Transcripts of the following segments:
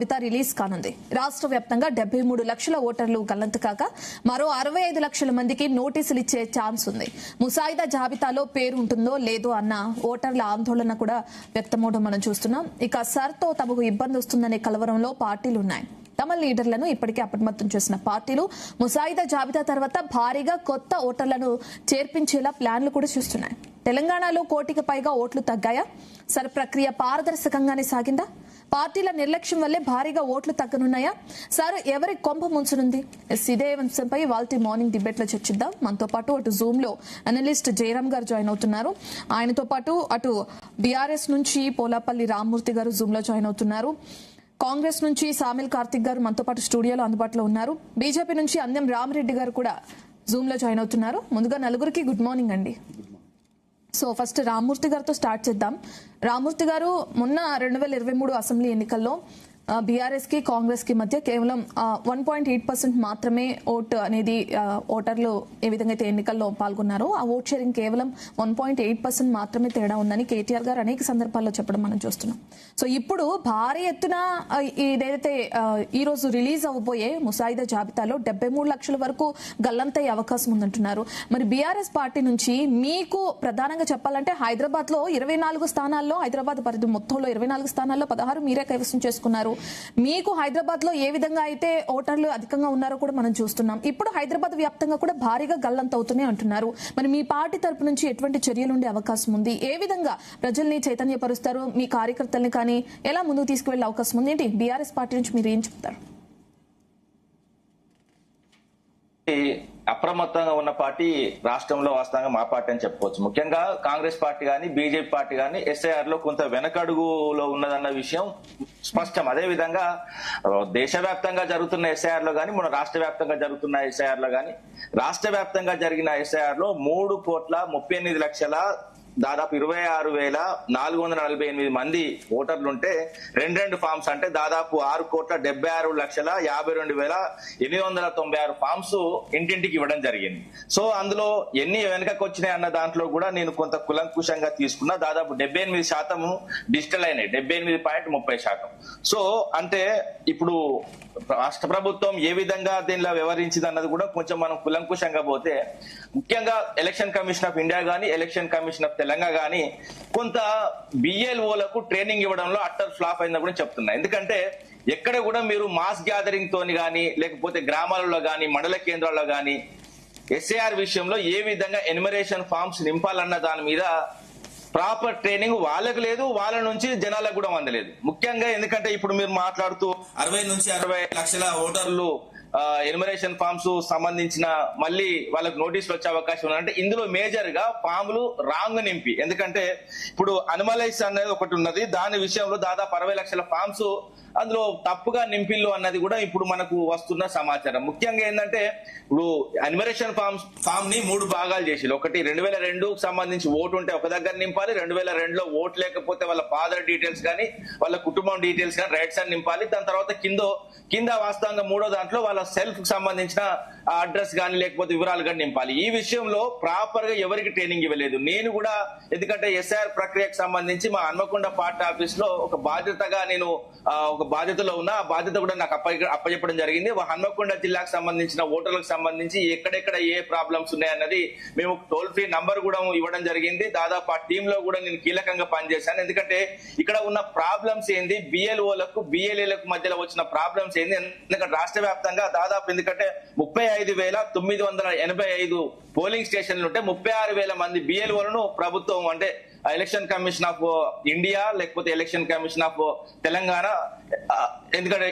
జాబితా రిలీజ్ కానుంది. రాష్ట్ర వ్యాప్తంగా 73 లక్షల ఓటర్లు గల్లంతు కాక మరో 65 లక్షల మందికి నోటీసులు ఇచ్చే ఛాన్స్ ఉంది. ముసాయిదా జాబితాలో పేరు ఉంటుందో లేదో అన్న ఓటర్ల ఆందోళన కూడా వ్యక్తమవడం మనం చూస్తున్నాం. ఇక సర్తో తమకు ఇబ్బంది వస్తుందనే కలవరంలో పార్టీలున్నాయి. తమ లీడర్లను ఇప్పటికే అప్రమత్తం చేసిన పార్టీలు ముసాయిదా జాబితా తర్వాత భారీగా కొత్త ఓటర్లను చేర్పించేలా ప్లాన్లు కూడా చూస్తున్నాయి. తెలంగాణలో 1 కోటికి పైగా ఓట్లు తగ్గాయా? సర్ ప్రక్రియ పారదర్శకంగానే సాగిందా? పార్టీల నిర్లక్ష్యం వల్లే భారీగా ఓట్లు తగ్గనున్నాయా? సార్ ఎవరి కొంప ముంచనుంది? ఇదే అంశంపై వాల్టీ మార్నింగ్ డిబేట్ లో చర్చిద్దాం. మనతో పాటు అటు జూమ్ లో అనలిస్ట్ జయరామ్ గారు జాయిన్ అవుతున్నారు. ఆయనతో పాటు అటు బీఆర్ఎస్ నుంచి పోలాపల్లి రామ్మూర్తి గారు జూమ్ లో జాయిన్ అవుతున్నారు. కాంగ్రెస్ నుంచి సామిల్ కార్తిక్ గారు మనతో పాటు స్టూడియోలో అందుబాటులో ఉన్నారు. బీజేపీ నుంచి అందెం రామిరెడ్డి గారు కూడా జూమ్ లో జాయిన్ అవుతున్నారు. ముందుగా నలుగురికి గుడ్ మార్నింగ్ అండి. సో ఫస్ట్ రామ్మూర్తి గారితో స్టార్ట్ చేద్దాం. రామ్మూర్తి గారు, మొన్న 2023 అసెంబ్లీ ఎన్నికల్లో బీఆర్ఎస్ కి కాంగ్రెస్ కి మధ్య కేవలం 1.8% మాత్రమే ఓట్ అనేది ఓటర్లు ఏ విధంగా అయితే ఎన్నికల్లో పాల్గొన్నారో ఆ ఓట్ షేరింగ్ కేవలం 1.8% మాత్రమే తేడా ఉందని కేటీఆర్ గారు అనేక సందర్భాల్లో చెప్పడం మనం చూస్తున్నాం. సో ఇప్పుడు భారీ ఎత్తున ఇదేదైతే ఈ రోజు రిలీజ్ అవ్వబోయే ముసాయిదా జాబితాలో 73 లక్షల వరకు గల్లంతయ్యే అవకాశం ఉందంటున్నారు. మరి బీఆర్ఎస్ పార్టీ నుంచి మీకు ప్రధానంగా చెప్పాలంటే హైదరాబాద్ లో 24 స్థానాల్లో, హైదరాబాద్ పరిధి మొత్తంలో 24 స్థానాల్లో 16 మీరే కైవసం చేసుకున్నారు. మీకు హైదరాబాద్ లో ఏ విధంగా అయితే ఓటర్లు అధికంగా ఉన్నారో కూడా మనం చూస్తున్నాం. ఇప్పుడు హైదరాబాద్ వ్యాప్తంగా కూడా భారీగా గల్లంత అవుతూనే అంటున్నారు. మరి మీ పార్టీ తరపు నుంచి ఎటువంటి చర్యలు ఉండే అవకాశం ఉంది? ఏ విధంగా ప్రజల్ని చైతన్యపరుస్తారు? మీ కార్యకర్తల్ని కానీ ఎలా ముందుకు తీసుకువెళ్లే అవకాశం ఉంది? ఏంటి బీఆర్ఎస్ పార్టీ నుంచి మీరు ఏం చెప్తారు? అప్రమత్తంగా ఉన్న పార్టీ రాష్ట్రంలో వాస్తవంగా మా పార్టీ అని చెప్పుకోవచ్చు. ముఖ్యంగా కాంగ్రెస్ పార్టీ గాని బీజేపీ పార్టీ గాని ఎస్ఐఆర్ లో కొంత వెనకడుగులో ఉన్నదన్న విషయం స్పష్టం. అదే విధంగా దేశవ్యాప్తంగా జరుగుతున్న ఎస్ఐఆర్ లో గాని, మన రాష్ట్ర వ్యాప్తంగా జరుగుతున్న ఎస్ఐఆర్ లో గాని, రాష్ట్ర వ్యాప్తంగా జరిగిన ఎస్ఐఆర్ లో 3,38,00,000 దాదాపు 26,448 మంది ఓటర్లుంటే రెండు ఫామ్స్ అంటే దాదాపు 6,76,52,896 ఫామ్స్ ఇంటింటికి ఇవ్వడం జరిగింది. సో అందులో ఎన్ని వెనకకు వచ్చినాయి అన్న దాంట్లో కూడా నేను కొంత కులంకుశంగా తీసుకున్నా. దాదాపు 78% డిజిటల్ అయినాయి, 78.30%. సో అంటే ఇప్పుడు రాష్ట్ర ప్రభుత్వం ఏ విధంగా దీనిలో వ్యవహరించింది అన్నది కూడా కొంచెం మనం కులంకుశంగా పోతే, ముఖ్యంగా ఎలక్షన్ కమిషన్ ఆఫ్ ఇండియా గానీ, ఎలక్షన్ కమిషన్ ఆఫ్ తెలంగాణ గానీ కొంత బిఎల్ఓలకు ట్రైనింగ్ ఇవ్వడంలో అట్టర్ ఫ్లాప్ అయిందని కూడా చెప్తున్నా. ఎందుకంటే ఎక్కడ కూడా మీరు మాస్ గ్యాదరింగ్ తోని గానీ, లేకపోతే గ్రామాలలో గానీ, మండల కేంద్రాల్లో గానీ ఎస్ఐఆర్ విషయంలో ఏ విధంగా ఎన్యుమరేషన్ ఫామ్స్ నింపాలన్న దాని మీద ప్రాపర్ ట్రైనింగ్ వాళ్ళకు లేదు, వాళ్ళ నుంచి జనాలకు కూడా అందలేదు. ముఖ్యంగా ఎందుకంటే ఇప్పుడు మీరు మాట్లాడుతూ 60 నుంచి 60 లక్షల ఓటర్లు ఎన్యుమరేషన్ ఫామ్స్ సంబంధించిన మళ్ళీ వాళ్ళకు నోటీసులు వచ్చే అవకాశం ఉందంటే ఇందులో మేజర్ గా ఫామ్లు రాంగ్ నింపి, ఎందుకంటే ఇప్పుడు అనిమలైజ్ అనేది ఒకటి ఉన్నది, దాని విషయంలో దాదాపు 60 లక్షల ఫామ్స్ అందులో తప్పుగా నింపిల్లు అన్నది కూడా ఇప్పుడు మనకు వస్తున్న సమాచారం. ముఖ్యంగా ఏంటంటే ఇప్పుడు ఎన్యుమరేషన్ ఫామ్ ని 3 భాగాలు చేసి, ఒకటి 2002కు సంబంధించి ఓటు ఉంటే ఒక దగ్గర నింపాలి, 2002లో ఓటు లేకపోతే వాళ్ళ ఫాదర్ డీటెయిల్స్ కానీ, వాళ్ళ కుటుంబం డీటెయిల్స్ కానీ, రైట్స్ అని నింపాలి. దాని తర్వాత కింద వాస్తవంగా 3వ దాంట్లో వాళ్ళ సెల్ఫ్ కు సంబంధించిన అడ్రస్ కానీ లేకపోతే వివరాలు కానీ నింపాలి. ఈ విషయంలో ప్రాపర్ గా ఎవరికి ట్రైనింగ్ ఇవ్వలేదు. నేను కూడా ఎందుకంటే ఎస్ఐఆర్ ప్రక్రియకు సంబంధించి మా హన్మకొండ పార్టీ ఆఫీస్ లో ఒక బాధ్యతగా నేను ఒక బాధ్యతలో ఉన్న ఆ బాధ్యత కూడా నాకు అప్పచెప్పడం జరిగింది. హన్మకొండ జిల్లాకు సంబంధించిన ఓటర్లకు సంబంధించి ఎక్కడెక్కడ ఏ ప్రాబ్లమ్స్ ఉన్నాయన్నది మేము టోల్ ఫ్రీ నంబర్ కూడా ఇవ్వడం జరిగింది. దాదాపు ఆ టీమ్ లో కూడా నేను కీలకంగా పనిచేశాను. ఎందుకంటే ఇక్కడ ఉన్న ప్రాబ్లమ్స్ ఏంది, బిఎల్ఓలకు బిఎల్ఏలకు మధ్యలో వచ్చిన ప్రాబ్లమ్స్ ఏంది, ఎందుకంటే రాష్ట్ర వ్యాప్తంగా దాదాపు ఎందుకంటే 35,985 పోలింగ్ స్టేషన్లు ఉంటే 36,000 మంది బిఎల్ఓలను ప్రభుత్వం అంటే ఎలక్షన్ కమిషన్ ఆఫ్ ఇండియా లేకపోతే ఎలక్షన్ కమిషన్ ఆఫ్ తెలంగాణ ఎందుకంటే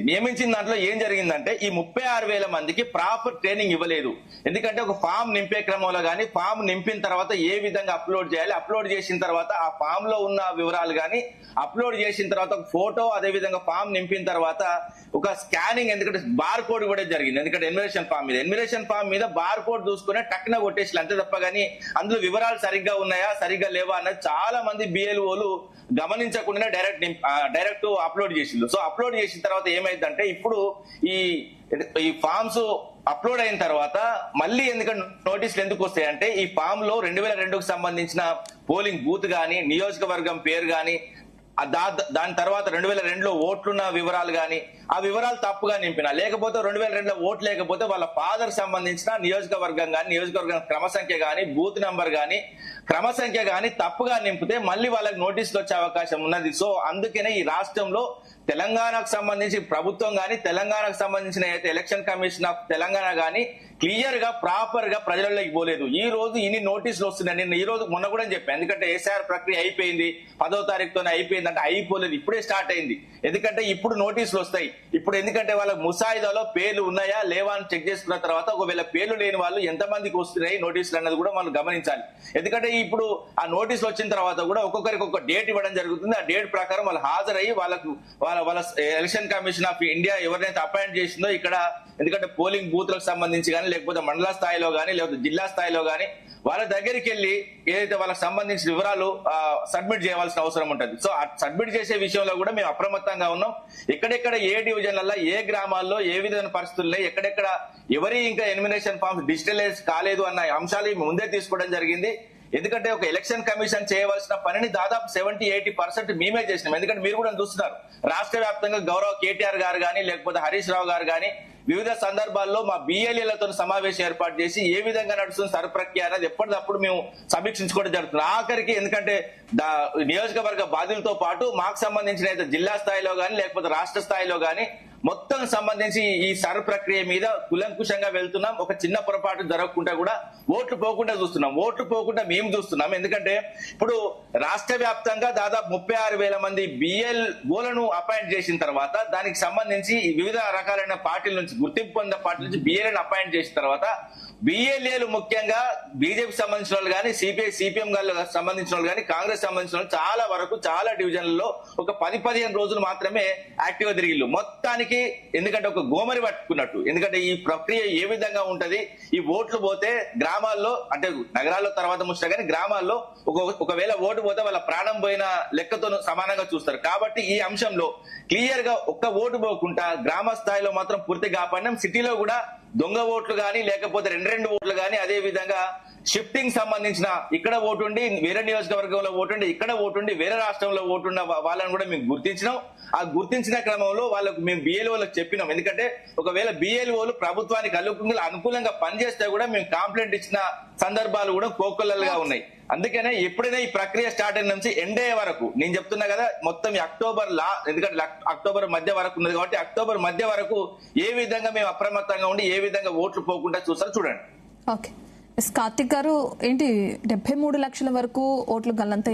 నియమించిన దాంట్లో ఏం జరిగిందంటే ఈ 36,000 మందికి ప్రాపర్ ట్రైనింగ్ ఇవ్వలేదు. ఎందుకంటే ఒక ఫామ్ నింపే క్రమంలో కానీ, ఫామ్ నింపిన తర్వాత ఏ విధంగా అప్లోడ్ చేయాలి, అప్లోడ్ చేసిన తర్వాత ఆ ఫామ్ లో ఉన్న వివరాలు కానీ, అప్లోడ్ చేసిన తర్వాత ఒక ఫోటో, అదే విధంగా ఫామ్ నింపిన తర్వాత ఒక స్కానింగ్, ఎందుకంటే బార్ కోడ్ కూడా జరిగింది. ఎందుకంటే ఎన్యుమరేషన్ ఫామ్ మీద బార్ కోడ్ చూసుకునే టక్కున కొట్టేసి అంతే తప్ప కానీ అందులో వివరాలు సరిగ్గా ఉన్నాయా సరిగ్గా లేవా అన్నది చాలా మంది బిఎల్ఓలు గమనించకుండానే డైరెక్ట్ అప్లోడ్ చేసిండు. సో అప్లోడ్ చేసిన తర్వాత ఏమైందంటే ఇప్పుడు ఈ ఫామ్స్ అప్లోడ్ అయిన తర్వాత మళ్ళీ ఎందుకంటే నోటీసులు ఎందుకు వస్తాయంటే ఈ ఫామ్ లో 2002కు సంబంధించిన పోలింగ్ బూత్ గానీ, నియోజకవర్గం పేరు గానీ, దాని తర్వాత 2002లో ఓట్లున్న వివరాలు గాని ఆ వివరాలు తప్పుగా నింపినా, లేకపోతే 2002లో ఓట్లు లేకపోతే వాళ్ళ ఫాదర్ సంబంధించిన నియోజకవర్గం గాని, నియోజకవర్గం క్రమ సంఖ్య గాని, బూత్ నెంబర్ గాని, క్రమ సంఖ్య గాని తప్పుగా నింపితే మళ్ళీ వాళ్ళకి నోటీసులు వచ్చే అవకాశం ఉన్నది. సో అందుకనే ఈ రాష్ట్రంలో తెలంగాణకు సంబంధించి ప్రభుత్వం గాని, తెలంగాణకు సంబంధించిన అయితే ఎలక్షన్ కమిషన్ ఆఫ్ తెలంగాణ గాని క్లియర్ గా ప్రాపర్ గా ప్రజల్లోకి పోలేదు. ఈ రోజు ఇన్ని నోటీసులు వస్తున్నాయి. నేను ఈ రోజు మొన్న కూడా చెప్పాను, ఎందుకంటే ఎస్ఆర్ ప్రక్రియ అయిపోయింది, 10వ తారీఖుతోనే అయిపోయింది అంటే అయిపోలేదు, ఇప్పుడే స్టార్ట్ అయింది. ఎందుకంటే ఇప్పుడు నోటీసులు వస్తాయి. ఇప్పుడు ఎందుకంటే వాళ్ళకి ముసాయిదాలో పేర్లు ఉన్నాయా లేవా అని చెక్ చేసుకున్న తర్వాత ఒకవేళ పేర్లు లేని వాళ్ళు ఎంతమందికి వస్తున్నాయి నోటీసులు అన్నది కూడా మనం గమనించాలి. ఎందుకంటే ఇప్పుడు ఆ నోటీసులు వచ్చిన తర్వాత కూడా ఒక్కొక్కరికి ఒక డేట్ ఇవ్వడం జరుగుతుంది. ఆ డేట్ ప్రకారం వాళ్ళు హాజరయ్యి వాళ్ళ ఎలక్షన్ కమిషన్ ఆఫ్ ఇండియా ఎవరినైతే అపాయింట్ చేసిందో ఇక్కడ, ఎందుకంటే పోలింగ్ బూత్లకు సంబంధించి కానీ, లేకపోతే మండల స్థాయిలో కానీ, లేకపోతే జిల్లా స్థాయిలో కానీ వాళ్ళ దగ్గరికి వెళ్లి ఏదైతే వాళ్ళకి సంబంధించిన వివరాలు సబ్మిట్ చేయవలసిన అవసరం ఉంటుంది. సో సబ్మిట్ చేసే విషయంలో కూడా మేము అప్రమత్తంగా ఉన్నాం. ఎక్కడెక్కడ ఏ డివిజన్లలో ఏ గ్రామాల్లో ఏ విధమైన పరిస్థితుల్లో ఎక్కడెక్కడ ఎవరి ఇంకా ఎలిమినేషన్ ఫామ్స్ డిజిటలైజ్ కాలేదు అన్న అంశాలు ముందే తీసుకోవడం జరిగింది. ఎందుకంటే ఒక ఎలక్షన్ కమిషన్ చేయవలసిన పనిని దాదాపు 70-80% మేమే చేసినాం. ఎందుకంటే మీరు కూడా చూస్తున్నారు, రాష్ట్ర వ్యాప్తంగా గౌరవ కేటీఆర్ గారు కానీ, లేకపోతే హరీష్ రావు గారు కానీ వివిధ సందర్భాల్లో మా బిఎల్ఏలతో సమావేశం ఏర్పాటు చేసి ఏ విధంగా నడుస్తుంది సర్ ప్రక్రియ అనేది ఎప్పటికప్పుడు మేము సమీక్షించుకోవడం జరుగుతుంది. ఆఖరికి ఎందుకంటే నియోజకవర్గ బాధ్యులతో పాటు మాకు సంబంధించిన అయితే జిల్లా స్థాయిలో కానీ, లేకపోతే రాష్ట్ర స్థాయిలో కానీ మొత్తం సంబంధించి ఈ సర్ ప్రక్రియ మీద కులంకుశంగా వెళ్తున్నాం. ఒక చిన్న పొరపాటు జరగకుండా కూడా ఓట్లు పోకుండా చూస్తున్నాం. ఓట్లు పోకుండా మేము చూస్తున్నాం. ఎందుకంటే ఇప్పుడు రాష్ట్ర వ్యాప్తంగా దాదాపు 36,000 మంది బిఎల్ఓలను అపాయింట్ చేసిన తర్వాత దానికి సంబంధించి వివిధ రకాలైన పార్టీల నుంచి, గుర్తింపు పొందిన పార్టీల నుంచి బిఎల్ఏను అపాయింట్ చేసిన తర్వాత బిఎల్ఏలు ముఖ్యంగా బీజేపీ సంబంధించిన వాళ్ళు కానీ, సిపిఐ సిపిఎం సంబంధించిన వాళ్ళు కానీ, కాంగ్రెస్ సంబంధించిన వాళ్ళు చాలా వరకు చాలా డివిజన్లలో ఒక 10-15 రోజులు మాత్రమే యాక్టివ్ గా తిరిగిళ్ళు. మొత్తానికి ఎందుకంటే ఒక గోమరి పట్టుకున్నట్టు. ఎందుకంటే ఈ ప్రక్రియ ఏ విధంగా ఉంటది, ఈ ఓట్లు పోతే గ్రామాల్లో, అంటే నగరాల్లో తర్వాత ముచ్చట కానీ గ్రామాల్లో ఒకవేళ ఓటు పోతే వాళ్ళ ప్రాణం పోయిన లెక్కతో సమానంగా చూస్తారు. కాబట్టి ఈ అంశంలో క్లియర్ గా ఒక్క ఓటు పోకుండా గ్రామ స్థాయిలో మాత్రం పూర్తిగా కాపాడినాం. సిటీలో కూడా దొంగ ఓట్లు గానీ, లేకపోతే రెండు ఓట్లు గానీ, అదే విధంగా షిఫ్టింగ్ సంబంధించిన ఇక్కడ ఓటుండి వేరే నియోజకవర్గంలో ఓటుండి, ఇక్కడ ఓటుండి వేరే రాష్ట్రంలో ఓటున్న వాళ్ళని కూడా మేము గుర్తించినాం. ఆ గుర్తించిన క్రమంలో వాళ్ళకు మేము బిఎల్ఓలకు చెప్పినాం. ఎందుకంటే ఒకవేళ బిఎల్ఓలు ప్రభుత్వానికి అనుకూలంగా పనిచేస్తే కూడా మేము కంప్లైంట్ ఇచ్చిన సందర్భాలు కూడా కోకొల్లలుగా ఉన్నాయి. అందుకనే ఎప్పుడైనా ఈ ప్రక్రియ స్టార్ట్ అయిన నుంచి ఎండ్ అయ్యే వరకు నేను చెప్తున్నా కదా, మొత్తం ఈ అక్టోబర్ ఎందుకంటే అక్టోబర్ మధ్య వరకు ఉన్నది కాబట్టి అక్టోబర్ మధ్య వరకు ఏ విధంగా మేము అప్రమత్తంగా ఉండి ఏ విధంగా ఓట్లు పోకుండా చూస్తారో చూడండి. ఓకే, కార్తిక్ గారు, ఏంటి 73 లక్షల వరకు ఓట్లు గల్లంత